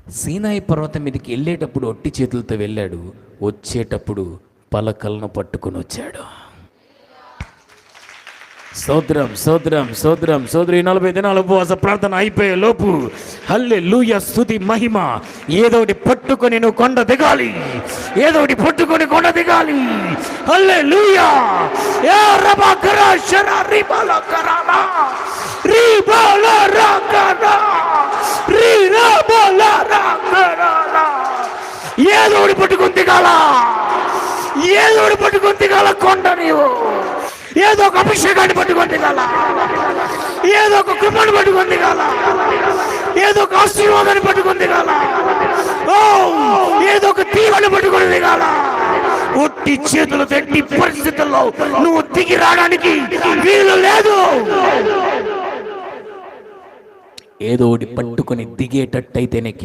సీనాయి పర్వతం మీదకి వెళ్ళేటప్పుడు ఒట్టి చేతులతో వెళ్ళాడు, వచ్చేటప్పుడు పలకలను పట్టుకొని వచ్చాడు. స్తోత్రం స్తోత్రం స్తోత్రం స్తోత్రం. 40 దినాల ఉపవాస ప్రార్థన అయిపోయే లోపు హల్లెలూయా, స్తుతి మహిమ. ఏదోటి పట్టుకొని నువ్వు కొండ దిగాలి, ఏదోటి పట్టుకొని కొండ దిగాలి. హల్లెలూయా. యా రబా కరా షరా రిబాల కరాలా రిబాల రాకరా రి రబాల రాకరాలా. ఏదోటి పట్టుకొని దిగాల, ఏదోటి పట్టుకొని దిగాల కొండ. నీవు ఏదో ఒక అభిషేకాన్ని పట్టుకొని దిగాల, ఏదో ఒక కృపను పట్టుకొని దిగాల, ఏదో ఒక ఆశీర్వాదాన్ని పట్టుకొని దిగాల, ఏదో ఒక తీవ్రని పట్టుకొని దిగాల. ఒట్టి చేతులు ఎట్టి పరిస్థితుల్లో నువ్వు దిగి రావడానికి వీలు లేదు. ఏదో ఒకటి పట్టుకొని దిగేటట్టయితేనే కింద